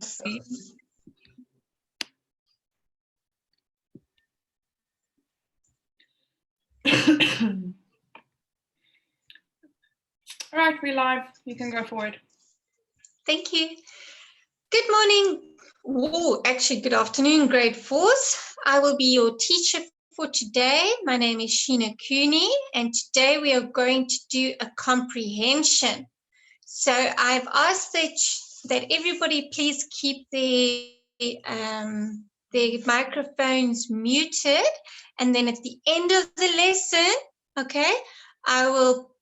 All right, we're live. You can go forward. Thank you. Good morning. Oh, actually, good afternoon, grade 4s. I will be your teacher for today. My name is Sheena Cooney, and today we are going to do a comprehension. So I've asked that everybody please keep their microphones muted, and then at the end of the lesson, okay, I will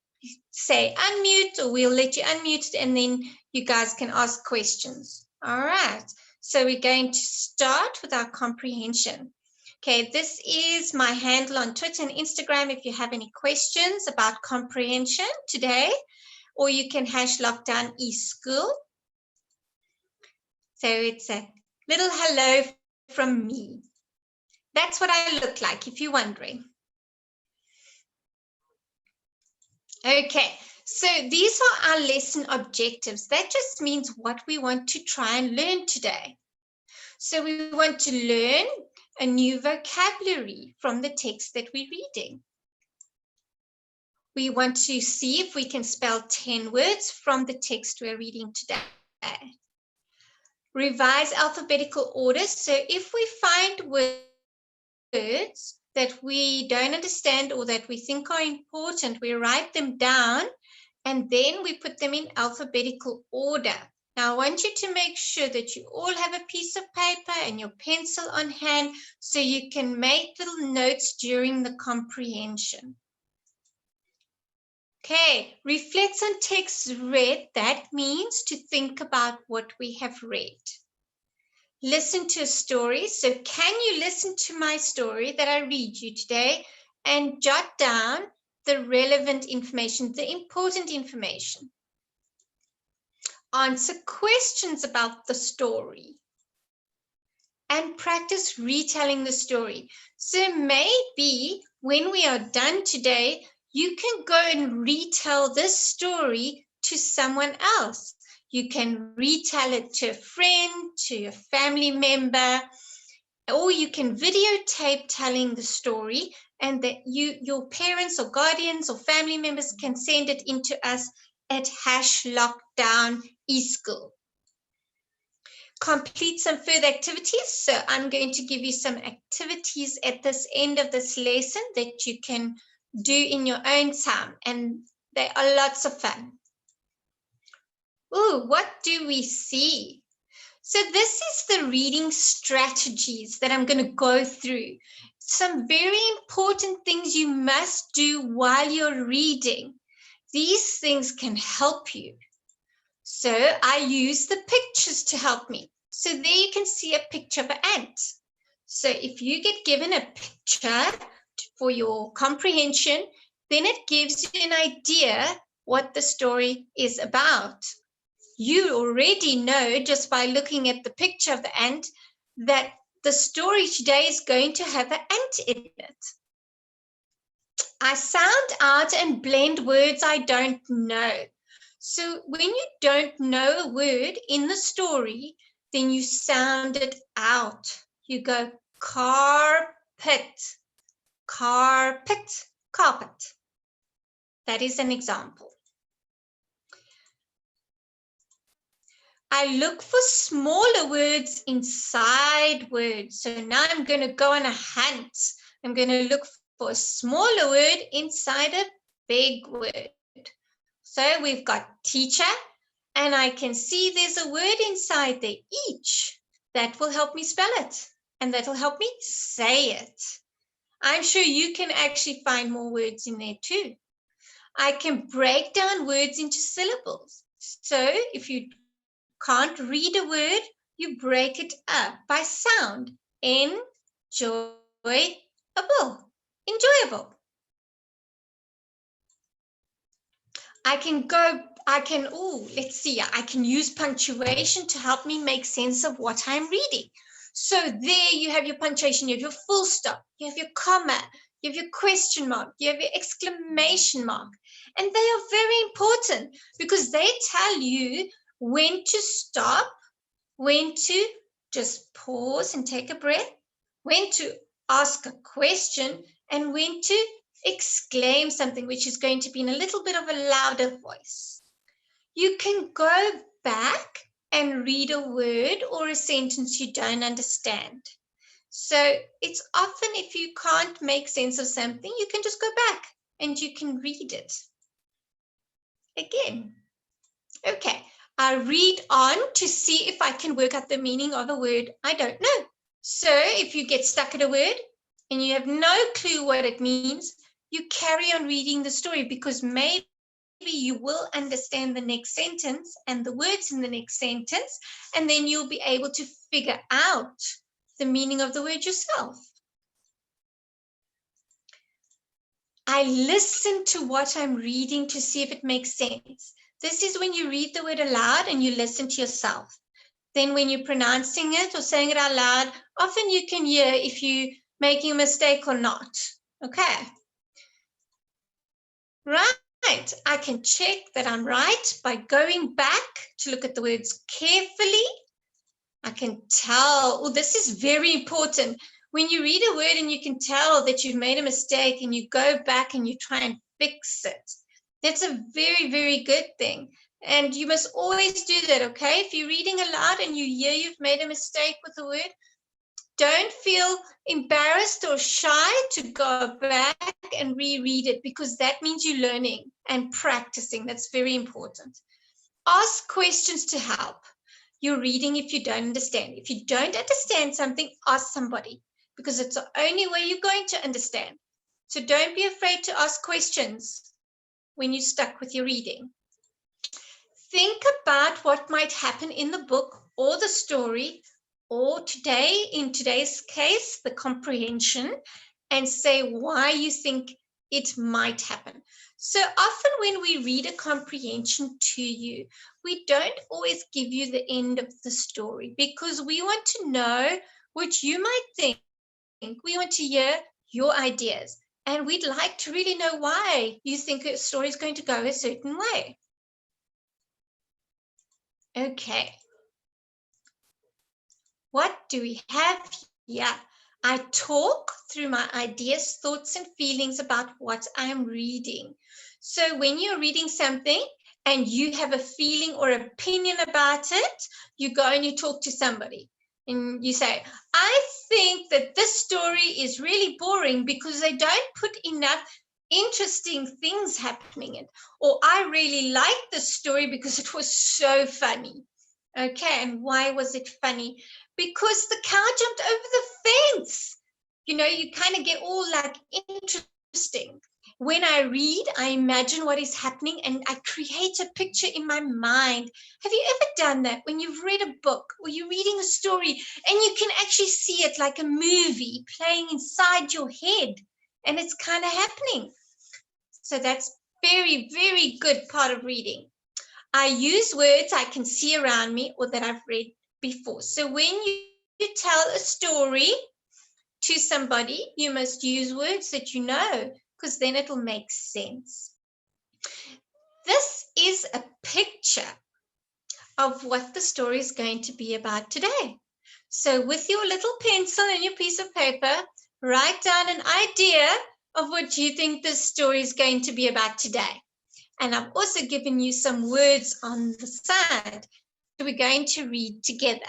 say unmute, or we'll let you unmute, and then you guys can ask questions. All right, so we're going to start with our comprehension. Okay, this is my handle on Twitter and Instagram if you have any questions about comprehension today, or you can hash lockdown eSchool. So it's a little hello from me. That's what I look like, if you're wondering. Okay, so these are our lesson objectives. That just means what we want to try and learn today. So we want to learn a new vocabulary from the text that we're reading. We want to see if we can spell 10 words from the text we're reading today. Revise alphabetical order. So if we find words that we don't understand or that we think are important, we write them down and then we put them in alphabetical order. Now, I want you to make sure that you all have a piece of paper and your pencil on hand so you can make little notes during the comprehension. Okay, reflect on text read. That means to think about what we have read. Listen to a story. So can you listen to my story that I read you today and jot down the relevant information, the important information? Answer questions about the story and practice retelling the story. So maybe when we are done today, you can go and retell this story to someone else. You can retell it to a friend, to a family member, or you can videotape telling the story, and that your parents or guardians or family members can send it into us at #lockdown eSchool. Complete some further activities. So I'm going to give you some activities at this end of this lesson that you can do in your own time, and they are lots of fun. Oh, what do we see? So this is the reading strategies that I'm going to go through. Some very important things you must do while you're reading. These things can help you. So I use the pictures to help me. So there you can see a picture of an ant. So if you get given a picture for your comprehension, then it gives you an idea what the story is about. You already know just by looking at the picture of the ant that the story today is going to have an ant in it. I sound out and blend words I don't know. So when you don't know a word in the story, then you sound it out. You go carpet, carpet, carpet. That is an example. I look for smaller words inside words. So now I'm going to go on a hunt. I'm going to look for a smaller word inside a big word. So we've got teacher, and I can see there's a word inside there, each. That will help me spell it, and that will help me say it. I'm sure you can actually find more words in there too. I can break down words into syllables. So if you can't read a word, you break it up by sound. Enjoyable, enjoyable. I can use punctuation to help me make sense of what I'm reading. So there you have your punctuation, you have your full stop, you have your comma, you have your question mark, you have your exclamation mark. And they are very important because they tell you when to stop when to just pause and take a breath, when to ask a question, and when to exclaim something, which is going to be in a little bit of a louder voice. You can go back and read a word or a sentence you don't understand. So it's often if you can't make sense of something, you can just go back and you can read it again. Okay, I read on to see if I can work out the meaning of a word I don't know. So if you get stuck at a word and you have no clue what it means, you carry on reading the story because maybe you will understand the next sentence and the words in the next sentence, and then you'll be able to figure out the meaning of the word yourself. I listen to what I'm reading to see if it makes sense. This is when you read the word aloud and you listen to yourself. Then when you're pronouncing it or saying it out loud, often you can hear if you're making a mistake or not. Okay. Right. I can check that I'm right by going back to look at the words carefully. I can tell, oh, this is very important. When you read a word and you can tell that you've made a mistake and you go back and you try and fix it, that's a very, very good thing. And you must always do that, okay? If you're reading aloud and you hear you've made a mistake with a word, don't feel embarrassed or shy to go back and reread it because that means you're learning and practicing. That's very important. Ask questions to help. You're reading if you don't understand. If you don't understand something, ask somebody because it's the only way you're going to understand. So don't be afraid to ask questions when you're stuck with your reading. Think about what might happen in the book or the story, or today, in today's case, the comprehension, and say why you think it might happen. So often when we read a comprehension to you, we don't always give you the end of the story because we want to know what you might think. We want to hear your ideas, and we'd like to really know why you think a story is going to go a certain way. Okay. What do we have here? I talk through my ideas, thoughts, and feelings about what I'm reading. So when you're reading something and you have a feeling or opinion about it, you go and you talk to somebody and you say, I think that this story is really boring because they don't put enough interesting things happening in it. Or I really like this story because it was so funny. Okay, and why was it funny? Because the cow jumped over the fence. You know, you kind of get all like interesting. When I read, I imagine what is happening and I create a picture in my mind. Have you ever done that when you've read a book or you're reading a story and you can actually see it like a movie playing inside your head and it's kind of happening? So that's very, very good part of reading. I use words I can see around me or that I've read before. So when you tell a story to somebody, you must use words that you know because then it'll make sense. This is a picture of what the story is going to be about today. So with your little pencil and your piece of paper, write down an idea of what you think this story is going to be about today. And I've also given you some words on the side that we're going to read together.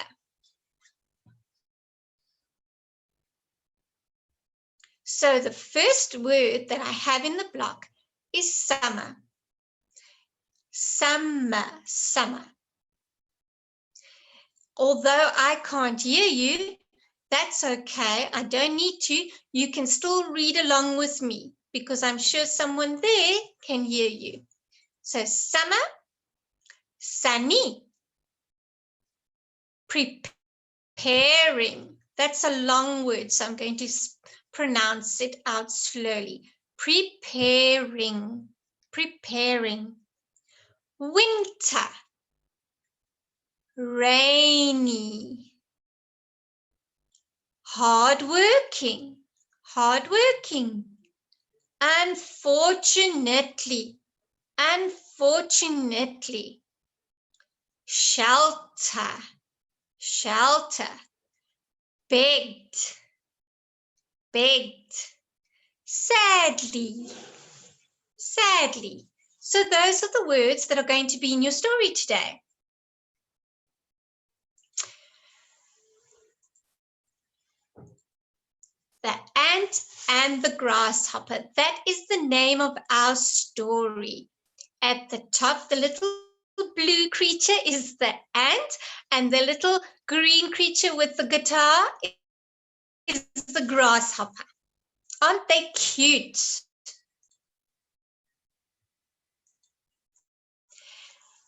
So the first word that I have in the block is summer. Summer, summer. Although I can't hear you, that's okay. I don't need to. You can still read along with me because I'm sure someone there can hear you. So summer, sunny, preparing. That's a long word, so I'm going to pronounce it out slowly. Preparing, preparing. Winter, rainy. Hardworking, hardworking. Unfortunately, unfortunately. Shelter, shelter, begged, begged, sadly, sadly. So those are the words that are going to be in your story today. The ant and the grasshopper. That is the name of our story. At the top, the little blue creature is the ant, and the little green creature with the guitar is the grasshopper. Aren't they cute?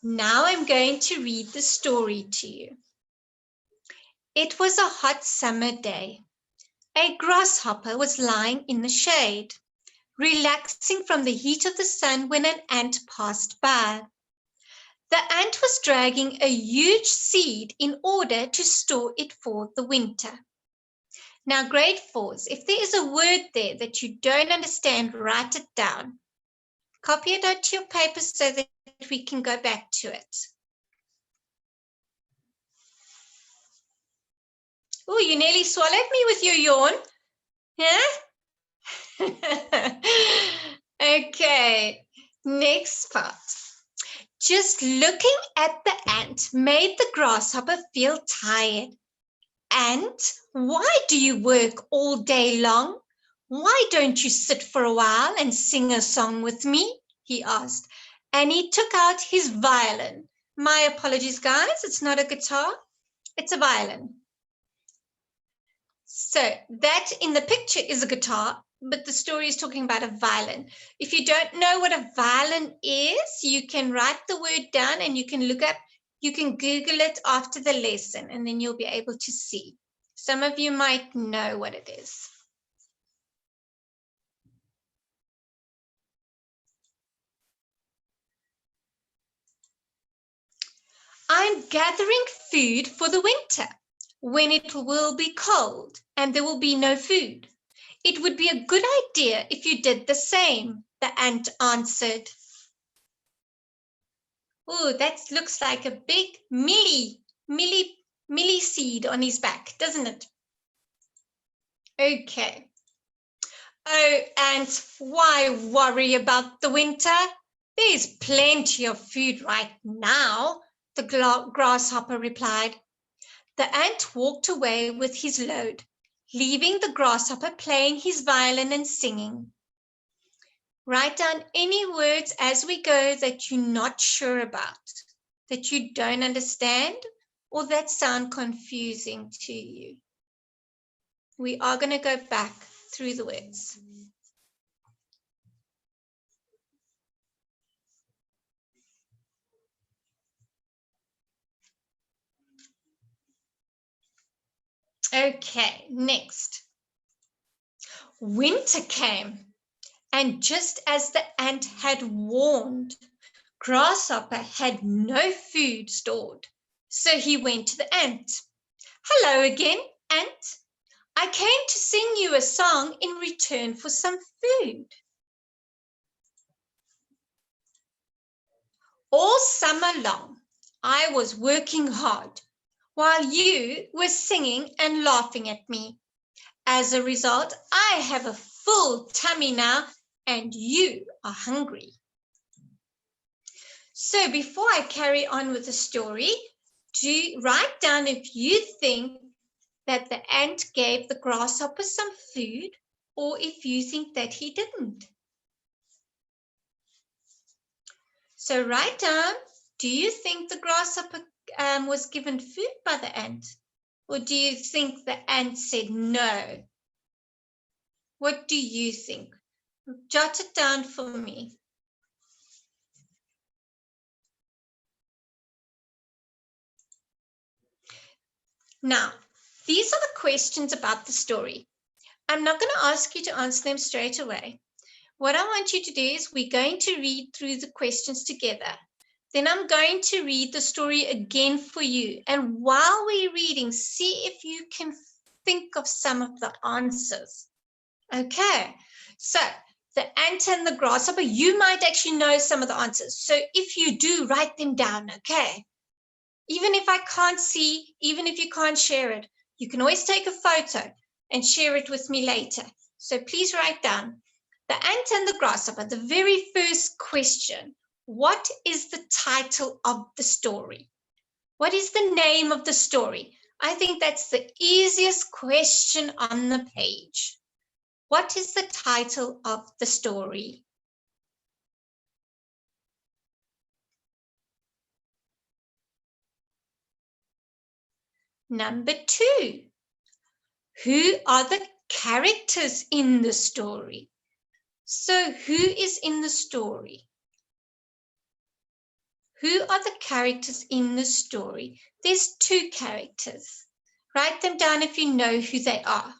Now I'm going to read the story to you. It was a hot summer day. A grasshopper was lying in the shade, relaxing from the heat of the sun when an ant passed by. The ant was dragging a huge seed in order to store it for the winter. Now, grade 4s, if there is a word there that you don't understand, write it down. Copy it onto your paper so that we can go back to it. Oh, you nearly swallowed me with your yawn. Yeah? Okay, next part. Just looking at the ant made the grasshopper feel tired. Ant, why do you work all day long? Why don't you sit for a while and sing a song with me? He asked, and he took out his violin. My apologies, guys, it's not a guitar, it's a violin. So that in the picture is a guitar, but the story is talking about a violin. If you don't know what a violin is, you can write the word down and you can look up, you can Google it after the lesson, and then you'll be able to see. Some of you might know what it is. I'm gathering food for the winter, when it will be cold and there will be no food. It would be a good idea if you did the same, the ant answered. Oh, that looks like a big millie seed on his back, doesn't it? Okay. Oh, ant, why worry about the winter? There's plenty of food right now, the grasshopper replied. The ant walked away with his load, leaving the grasshopper playing his violin and singing. Write down any words as we go that you're not sure about, that you don't understand, or that sound confusing to you. We are going to go back through the words. Okay, next. Winter came, and just as the ant had warned, Grasshopper had no food stored, so he went to the ant. Hello again, ant. I came to sing you a song in return for some food. All summer long, I was working hard while you were singing and laughing at me. As a result, I have a full tummy now and you are hungry. So before I carry on with the story, write down if you think that the ant gave the grasshopper some food or if you think that he didn't. So write down, do you think the grasshopper was given food by the ant? Or do you think the ant said no? What do you think? Jot it down for me. Now, these are the questions about the story. I'm not going to ask you to answer them straight away. What I want you to do is we're going to read through the questions together. Then I'm going to read the story again for you. And while we're reading, see if you can think of some of the answers. Okay, so the ant and the grasshopper, you might actually know some of the answers. So if you do, write them down, okay? Even if I can't see, even if you can't share it, you can always take a photo and share it with me later. So please write down the ant and the grasshopper. The very first question, what is the title of the story? What is the name of the story? I think that's the easiest question on the page. What is the title of the story? Number 2, who are the characters in the story? So who is in the story? Who are the characters in the story? There's 2 characters. Write them down if you know who they are.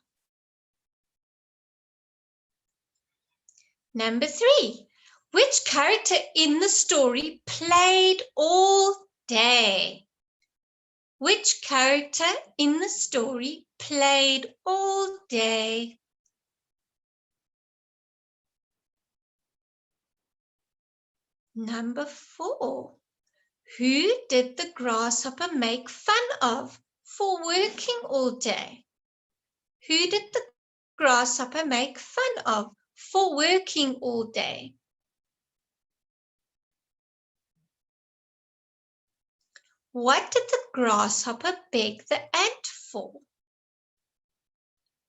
Number 3, which character in the story played all day? Which character in the story played all day? Number 4, who did the grasshopper make fun of for working all day? Who did the grasshopper make fun of for working all day? What did the grasshopper beg the ant for?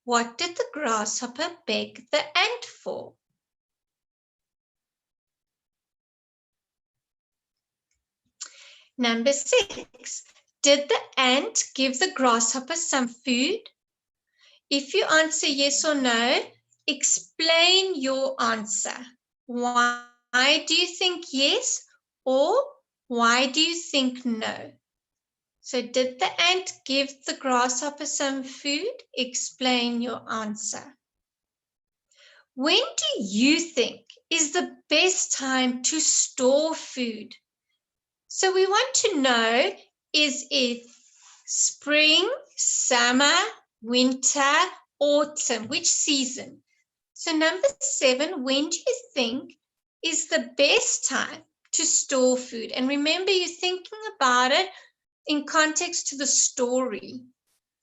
What did the grasshopper beg the ant for? Number 6, did the ant give the grasshopper some food? If you answer yes or no, explain your answer. Why do you think yes, or why do you think no? So did the ant give the grasshopper some food? Explain your answer. When do you think is the best time to store food? So we want to know, is it spring, summer, winter, autumn? Which season? So number 7, when do you think is the best time to store food? And remember, you're thinking about it in context to the story.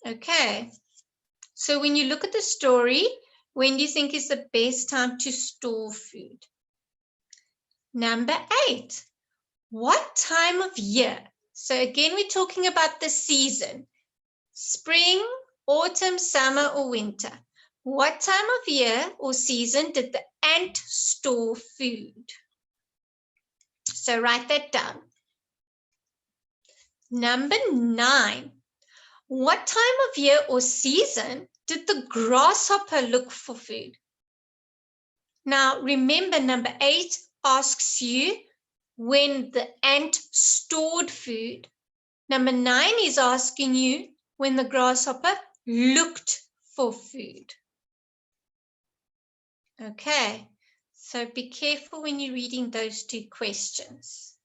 Okay. So when you look at the story, when do you think is the best time to store food? Number 8, what time of year? So again, we're talking about the season. Spring, autumn, summer, or winter. What time of year or season did the ant store food? So write that down. Number 9, what time of year or season did the grasshopper look for food? Now remember, number 8 asks you when the ant stored food. Number 9 is asking you when the grasshopper looked for food. Okay, so be careful when you're reading those 2 questions.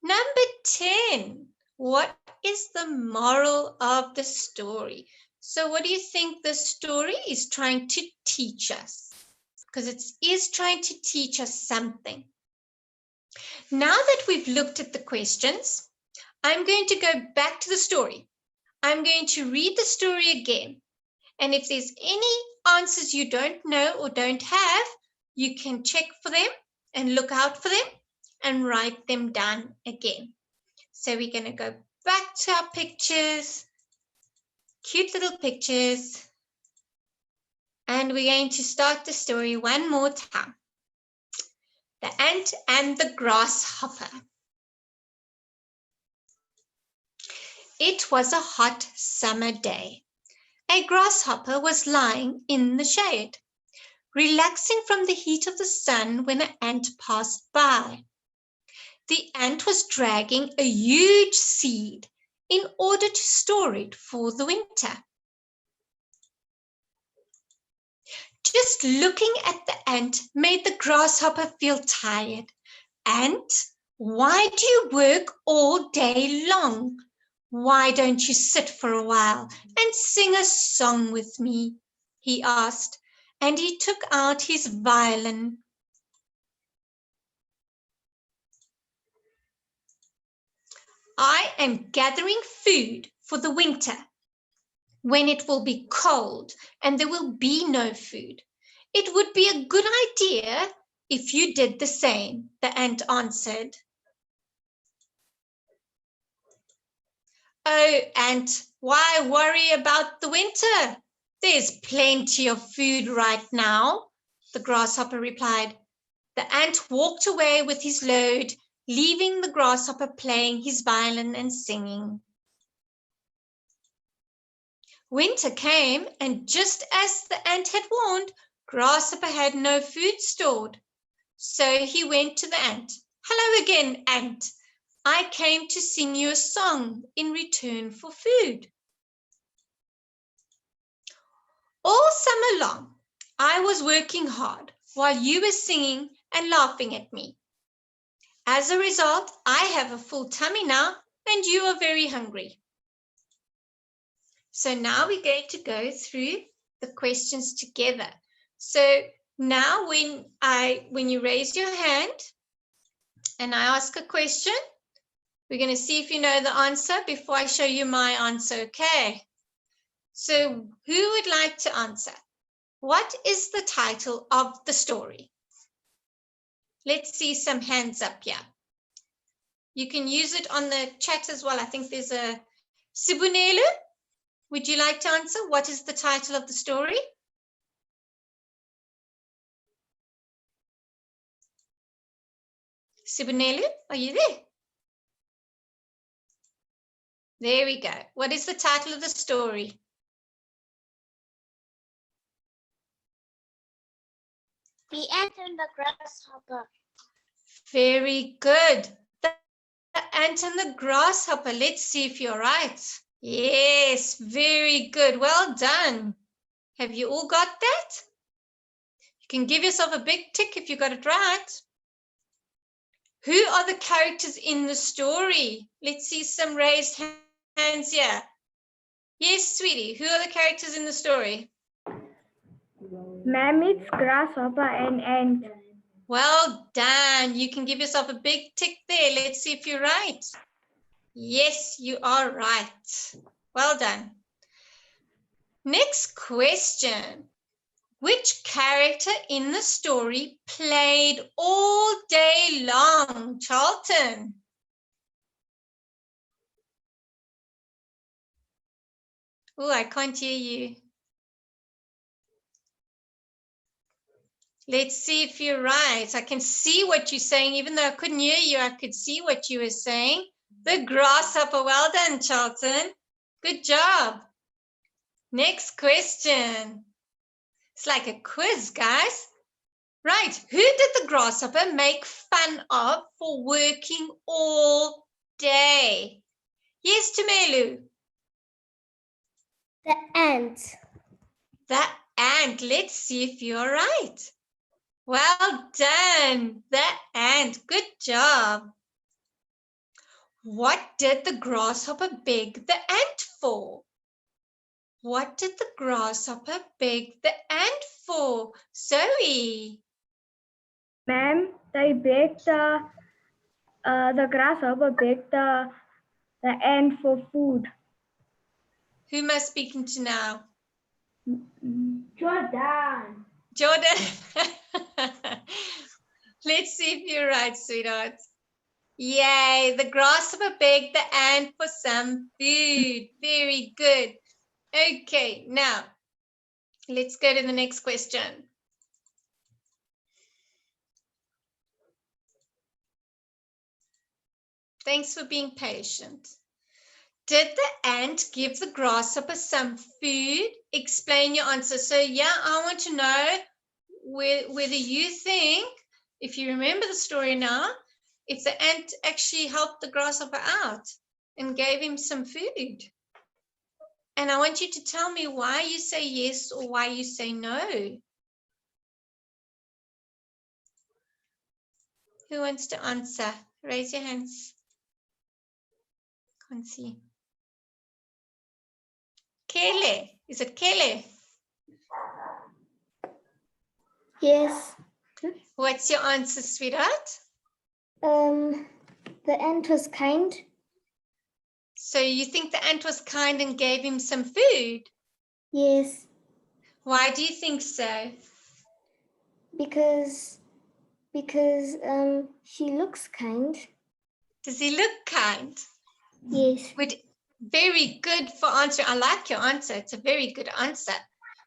Number 10, what is the moral of the story? So what do you think the story is trying to teach us? Because it is trying to teach us something. Now that we've looked at the questions, I'm going to go back to the story. I'm going to read the story again. And if there's any answers you don't know or don't have, you can check for them and look out for them and write them down again. So we're going to go back to our pictures, cute little pictures, and we're going to start the story one more time. The ant and the grasshopper. It was a hot summer day. A grasshopper was lying in the shade, relaxing from the heat of the sun when an ant passed by. The ant was dragging a huge seed in order to store it for the winter. Just looking at the ant made the grasshopper feel tired. Ant, why do you work all day long? Why don't you sit for a while and sing a song with me? He asked, and he took out his violin. I am gathering food for the winter, when it will be cold and there will be no food. It would be a good idea if you did the same, the ant answered. Oh, ant, why worry about the winter? There's plenty of food right now, the grasshopper replied. The ant walked away with his load, leaving the grasshopper playing his violin and singing. Winter came, and just as the ant had warned, Grasshopper had no food stored. So he went to the ant. Hello again, ant. I came to sing you a song in return for food. All summer long, I was working hard while you were singing and laughing at me. As a result, I have a full tummy now, and you are very hungry. So now we're going to go through the questions together. So now when you raise your hand and I ask a question, we're going to see if you know the answer before I show you my answer, okay? So who would like to answer? What is the title of the story? Let's see some hands up here. You can use it on the chat as well. I think there's a Sibunelu. Would you like to answer? What is the title of the story? Sibunelu, are you there? There we go. What is the title of the story? The ant and the grasshopper. Very good. The ant and the grasshopper. Let's see if you're right. Yes, very good. Well done. Have you all got that? You can give yourself a big tick if you got it right. Who are the characters in the story? Let's see some raised hands here. Yes, sweetie. Who are the characters in the story? Ma'am, it's grasshopper and ant. Well done. You can give yourself a big tick there. Let's see if you're right. Yes, you are right. Well done. Next question. Which character in the story played all day long, Charlton? Oh, I can't hear you. Let's see if you're right. I can see what you're saying. Even though I couldn't hear you, I could see what you were saying. The grasshopper. Well done, Charlton. Good job. Next question. It's like a quiz, guys. Right. Who did the grasshopper make fun of for working all day? Yes, Tumelu. The ant. The ant. Let's see if you're right. Well done. The ant. Good job. What did the grasshopper beg the ant for? What did the grasshopper beg the ant for? Zoe. Ma'am, they begged the grasshopper begged the ant for food. Who am I speaking to now? Jordan. Jordan. Let's see if you're right, sweetheart. Yay, the grasshopper begged the ant for some food. Very good. Okay, now let's go to the next question. Thanks for being patient. Did the ant give the grasshopper some food? Explain your answer. So yeah, I want to know whether you think, if you remember the story now, if the ant actually helped the grasshopper out and gave him some food. And I want you to tell me why you say yes or why you say no. Who wants to answer? Raise your hands. Can't see. Kele, is it Kele? Yes. What's your answer, sweetheart? The ant was kind So you think the ant was kind and gave him some food? Yes. Why do you think so? Because she looks kind. Does he look kind? Yes. Very good for answering. I like your answer. It's a very good answer.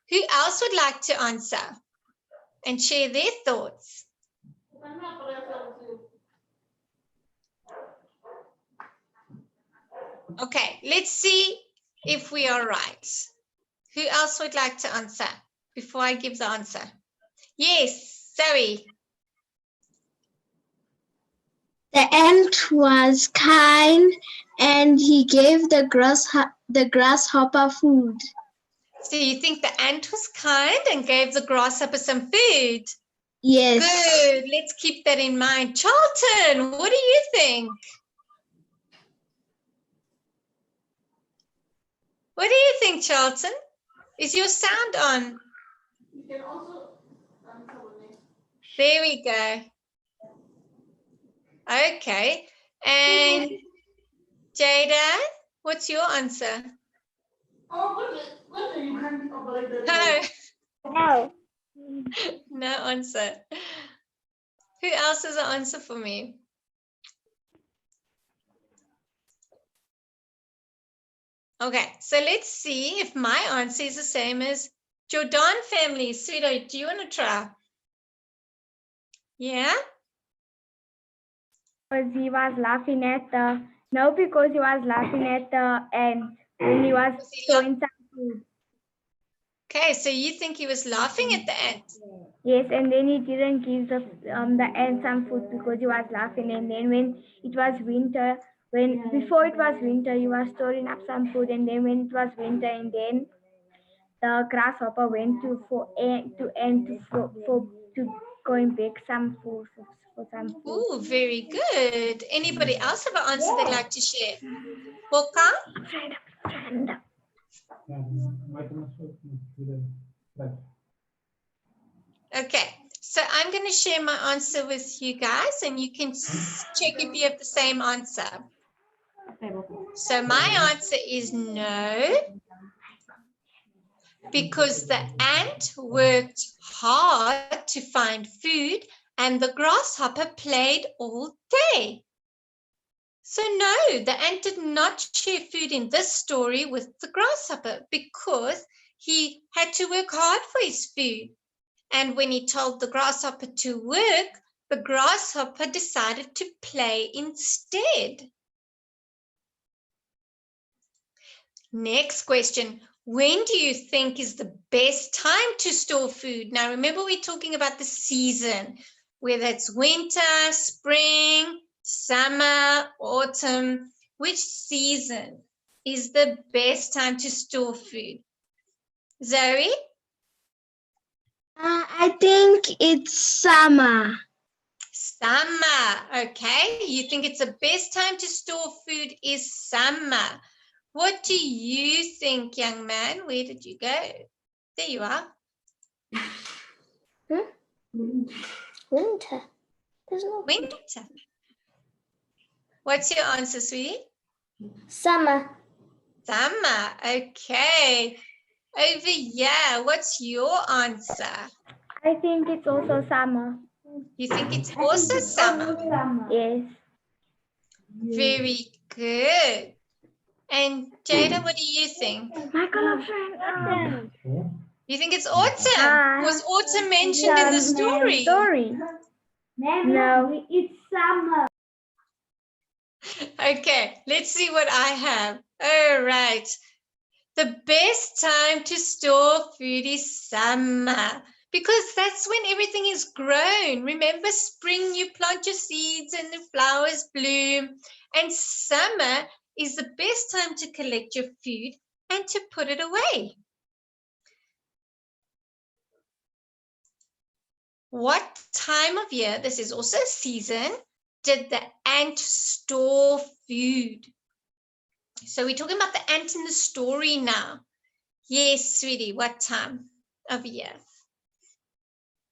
Who else would like to answer and share their thoughts? Okay, let's see if we are right. Who else would like to answer before I give the answer? Yes, Zoe. The ant was kind and he gave the grasshopper food. So you think the ant was kind and gave the grasshopper some food? Yes. Good. Let's keep that in mind. Charlton, what do you think? What do you think, Charlton? Is your sound on? You can also answer me. There we go. Okay. And Jada, what's your answer? Oh, what you can't operate that. No, No. no answer. Who else has an answer for me? Okay, so let's see if my answer is the same as Jordan family. Sweetheart, do you want to try? Yeah? Because he was laughing at because he was laughing at the ant when he was throwing some food. Okay, so you think he was laughing at the ant? Yes, and then he didn't give the ant some food because he was laughing. And then when it was winter, before it was winter, he was storing up some food. And then when it was winter, and then the grasshopper went to go and bake some food for some food. Ooh, very good. Anybody else have an answer they'd like to share? Wolfgang? Okay, so I'm going to share my answer with you guys and you can check if you have the same answer. So my answer is no, because the ant worked hard to find food and the grasshopper played all day. So no, the ant did not share food in this story with the grasshopper because he had to work hard for his food. And when he told the grasshopper to work, the grasshopper decided to play instead. Next question. When do you think is the best time to store food? Now, remember, we're talking about the season, whether it's winter, spring, summer, autumn. Which season is the best time to store food? Zoe? I think it's summer. Summer, okay. You think it's the best time to store food is summer. What do you think, young man? Where did you go? There you are. Winter. There's no Winter. What's your answer, sweetie? summer. Summer, okay. Over here, what's your answer? I think it's also summer. You think it's also summer? Yes. Very good. And Jada, what do you think? Michael, You think it's autumn? Was autumn mentioned in the story? No, it's summer. Okay, let's see what I have. All right. The best time to store food is summer because that's when everything is grown. Remember, spring, you plant your seeds and the flowers bloom. And summer is the best time to collect your food and to put it away. What time of year, this is also a season, did the ant store food? So we're talking about the ant in the story now. Yes, sweetie, what time of year?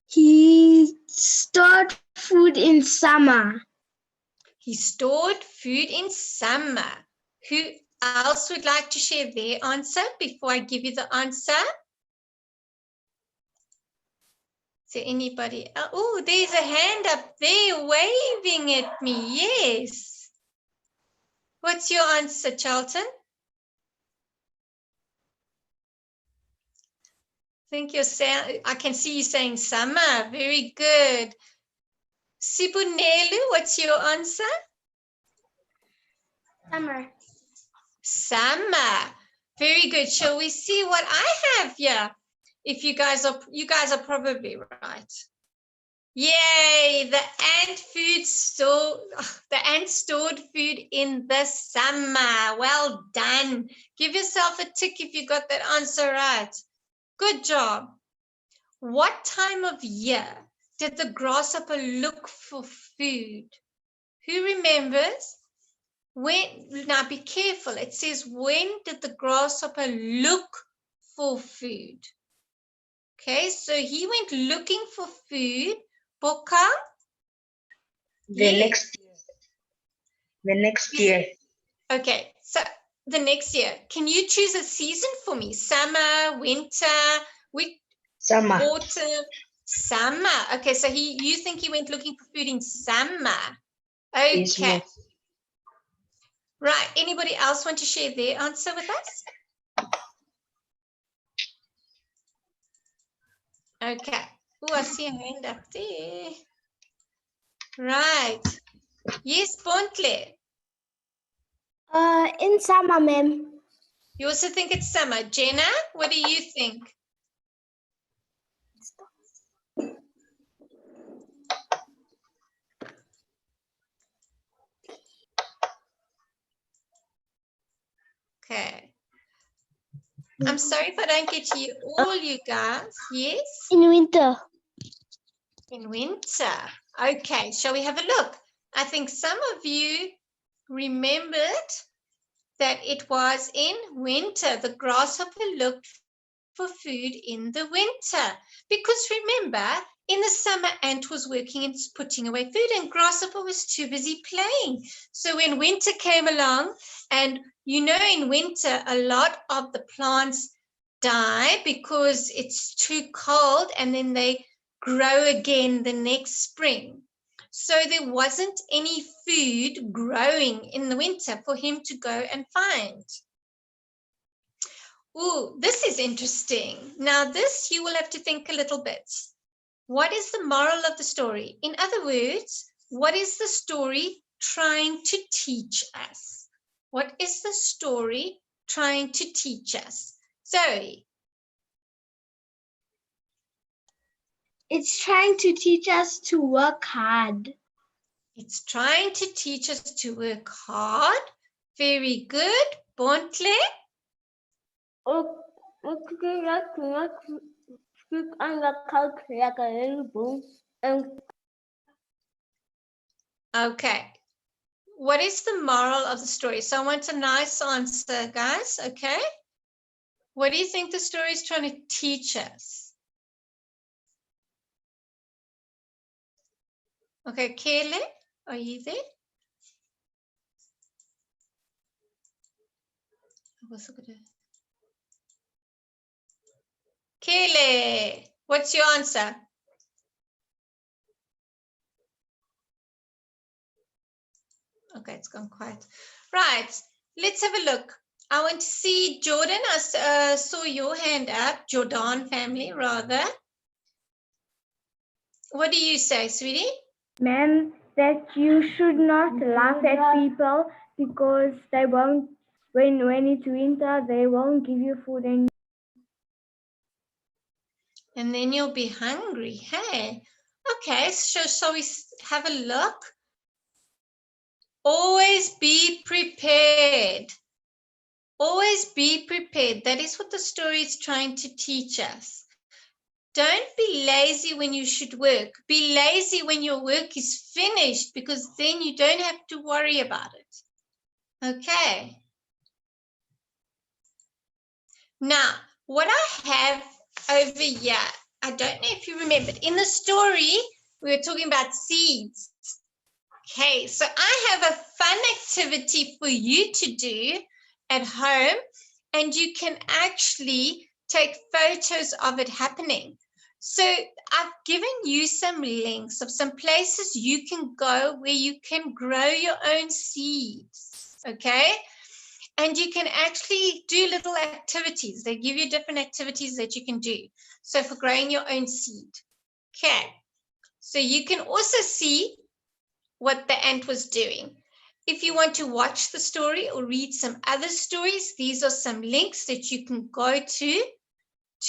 He stored food in summer. He stored food in summer. Who else would like to share their answer before I give you the answer? Is there anybody else? Oh, there's a hand up there waving at me. Yes. What's your answer, Charlton? I can see you saying summer. Very good. Sibunelu, what's your answer? Summer. Summer. Very good. Shall we see what I have here? If you guys are probably right. Yay, the ant stored food in the summer. Well done. Give yourself a tick if you got that answer right. Good job. What time of year did the grasshopper look for food? Who remembers? Now be careful. It says, when did the grasshopper look for food? Okay, so he went looking for food. Boka? The next year. Okay, so the next year. Can you choose a season for me? Summer, winter, Summer. autumn, summer. Okay, so you think he went looking for food in summer? Okay. Yes, ma'am. Right. Anybody else want to share their answer with us? Okay. Oh, I see a hand up there. Right. Yes, Bontle. In summer, ma'am. You also think it's summer. Jenna, what do you think? Okay. I'm sorry if I don't get to you all, you guys. Yes? In winter. In winter. Okay, shall we have a look? I think some of you remembered that it was in winter. The grasshopper looked for food in the winter. Because remember, in the summer, ant was working and putting away food, and grasshopper was too busy playing. So when winter came along, and you know, in winter, a lot of the plants die because it's too cold, and then they grow again the next spring. So there wasn't any food growing in the winter for him to go and find. Ooh, this is interesting. Now this, you will have to think a little bit. What is the moral of the story? In other words, what is the story trying to teach us? What is the story trying to teach us? Zoe. It's trying to teach us to work hard. It's trying to teach us to work hard. Very good. Bontle. Okay. What is the moral of the story? So I want a nice answer, guys. Okay. What do you think the story is trying to teach us? Okay, Kaylee, are you there? Kaylee, what's your answer? Okay, it's gone quiet. Right, let's have a look. I want to see Jordan. I saw your hand up. Jordan family, rather. What do you say, sweetie? Ma'am, that you should not laugh at people because they won't, when it's winter, they won't give you food And then you'll be hungry, hey? Okay, so shall we have a look? Always be prepared. Always be prepared. That is what the story is trying to teach us. Don't be lazy when you should work. Be lazy when your work is finished, because then you don't have to worry about it. Okay. Now, what I have over here, I don't know if you remembered. In the story, we were talking about seeds. Okay, so I have a fun activity for you to do, at home, and you can actually take photos of it happening. So I've given you some links of some places you can go where you can grow your own seeds, okay? And you can actually do little activities. They give you different activities that you can do. So for growing your own seed, okay? So you can also see what the ant was doing. If you want to watch the story or read some other stories, these are some links that you can go to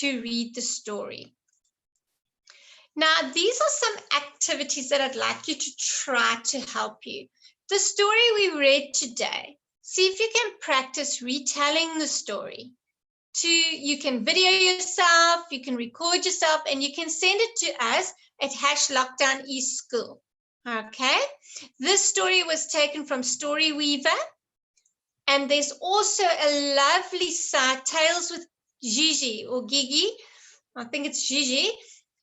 read the story. Now, these are some activities that I'd like you to try to help you. The story we read today, see if you can practice retelling the story. You can video yourself, you can record yourself, and you can send it to us at #LockdownESchool. Okay, this story was taken from Storyweaver, and there's also a lovely site, Tales with Gigi or Gigi, I think it's Gigi.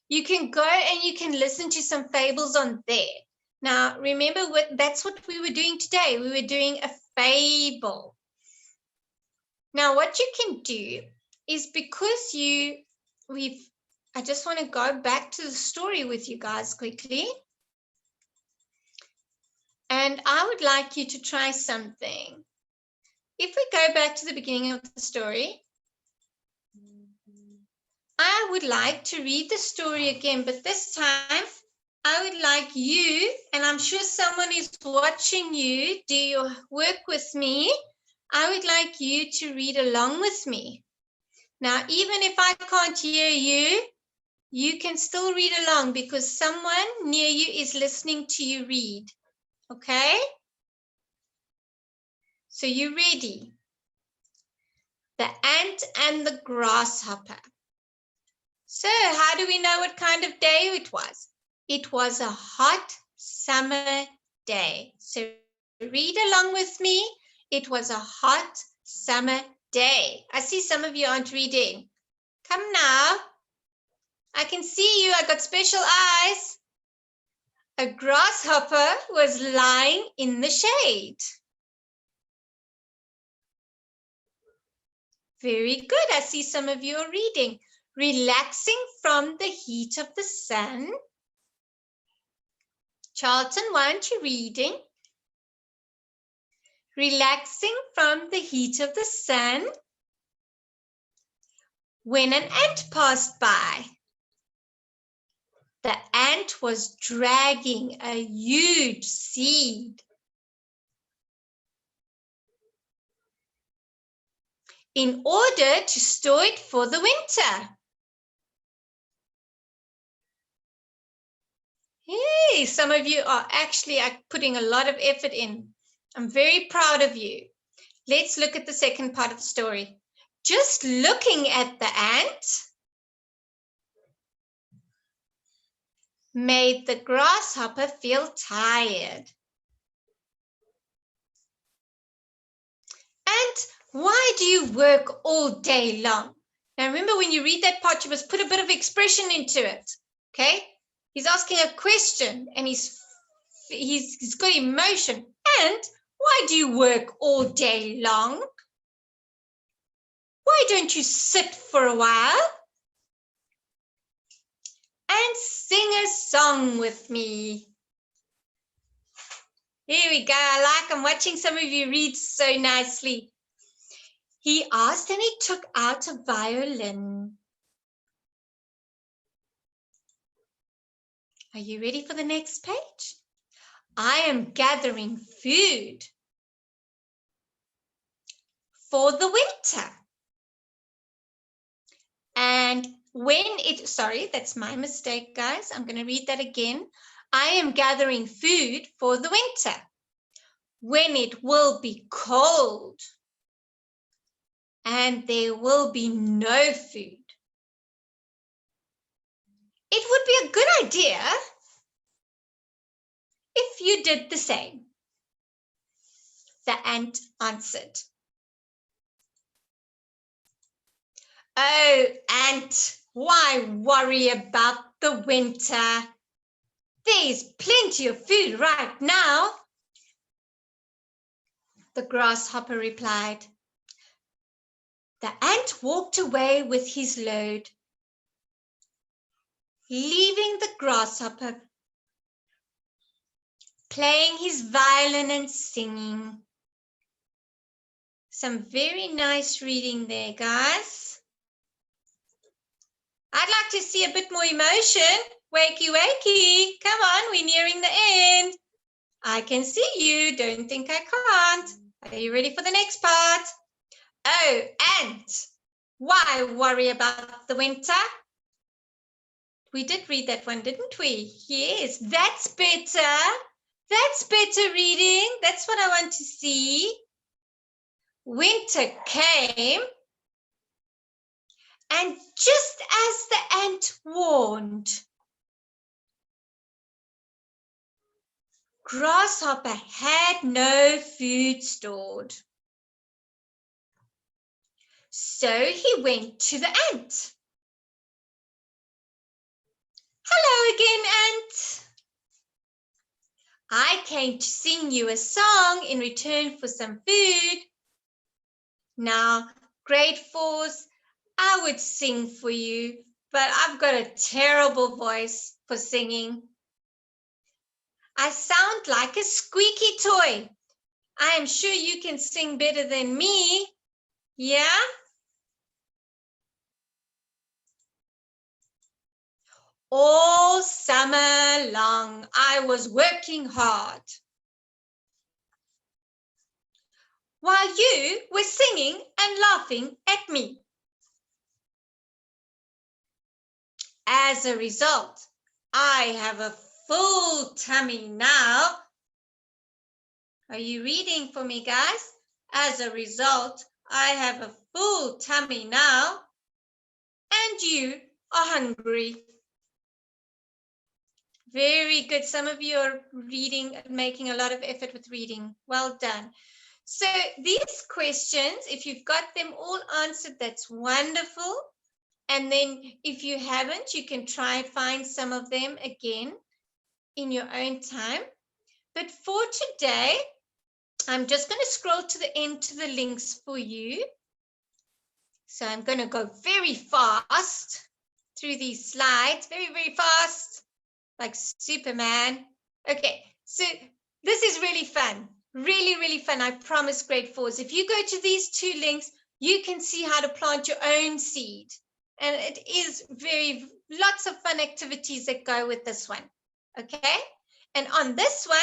You can go and you can listen to some fables on there. Now, remember, that's what we were doing today. We were doing a fable. Now, what you can do is, because I just want to go back to the story with you guys quickly. And I would like you to try something. If we go back to the beginning of the story, I would like to read the story again, but this time I would like you, and I'm sure someone is watching you do your work with me, I would like you to read along with me. Now, even if I can't hear you, you can still read along because someone near you is listening to you read. Okay? So you ready? The ant and the grasshopper. So how do we know what kind of day it was? It was a hot summer day. So read along with me. It was a hot summer day. I see some of you aren't reading. Come now. I can see you. I got special eyes. A grasshopper was lying in the shade. Very good. I see some of you are reading. Relaxing from the heat of the sun. Charlton, why aren't you reading? Relaxing from the heat of the sun. When an ant passed by. The ant was dragging a huge seed. In order to store it for the winter. Hey, some of you are actually putting a lot of effort in. I'm very proud of you. Let's look at the second part of the story. Just looking at the ant made the grasshopper feel tired. Ant, why do you work all day long? Now remember, when you read that part, you must put a bit of expression into it, okay? He's asking a question and he's got emotion. And why do you work all day long? Why don't you sit for a while and sing a song with me? Here we go. I'm watching some of you read so nicely. He asked and he took out a violin. Are you ready for the next page? I am gathering food for the winter. And sorry, that's my mistake, guys. I'm going to read that again. I am gathering food for the winter, when it will be cold and there will be no food. It would be a good idea if you did the same. The ant answered. Oh, ant, why worry about the winter? There's plenty of food right now. The grasshopper replied. The ant walked away with his load, leaving the grasshopper playing his violin and singing. Some very nice reading there, guys. I'd like to see a bit more emotion. Wakey, wakey. Come on, we're nearing the end. I can see you. Don't think I can't. Are you ready for the next part? Oh, ant, why worry about the winter? We did read that one, didn't we? Yes, that's better. That's better reading. That's what I want to see. Winter came, and just as the ant warned, Grasshopper had no food stored. So he went to the ant. Hello again, ant. I came to sing you a song in return for some food. Now, grade 4s, I would sing for you, but I've got a terrible voice for singing. I sound like a squeaky toy. I am sure you can sing better than me. Yeah? All summer long, I was working hard, while you were singing and laughing at me. As a result, I have a full tummy now. Are you reading for me, guys? As a result, I have a full tummy now, and you are hungry. Very good. Some of you are reading, making a lot of effort with reading. Well done. So these questions, if you've got them all answered, that's wonderful. And then if you haven't, you can try find some of them again in your own time. But for today, I'm just going to scroll to the end to the links for you. So I'm going to go very fast through these slides, very, very fast, like Superman. Okay, so this is really fun, really, really fun. I promise grade 4s. If you go to these 2 links, you can see how to plant your own seed. And it is lots of fun activities that go with this one. Okay, and on this one,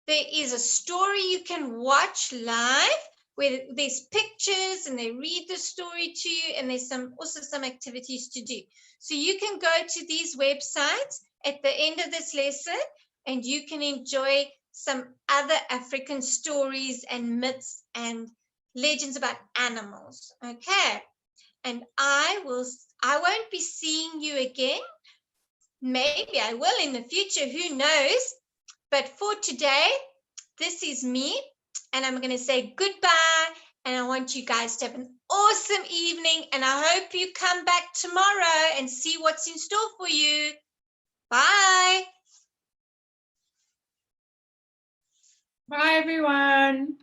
there is a story you can watch live where there's pictures and they read the story to you, and there's also some activities to do. So you can go to these websites at the end of this lesson and you can enjoy some other African stories and myths and legends about animals. Okay, and I won't be seeing you again. Maybe I will in the future, who knows? But for today, this is me, and I'm going to say goodbye, and I want you guys to have an awesome evening, and I hope you come back tomorrow and see what's in store for you. Bye. Bye, everyone.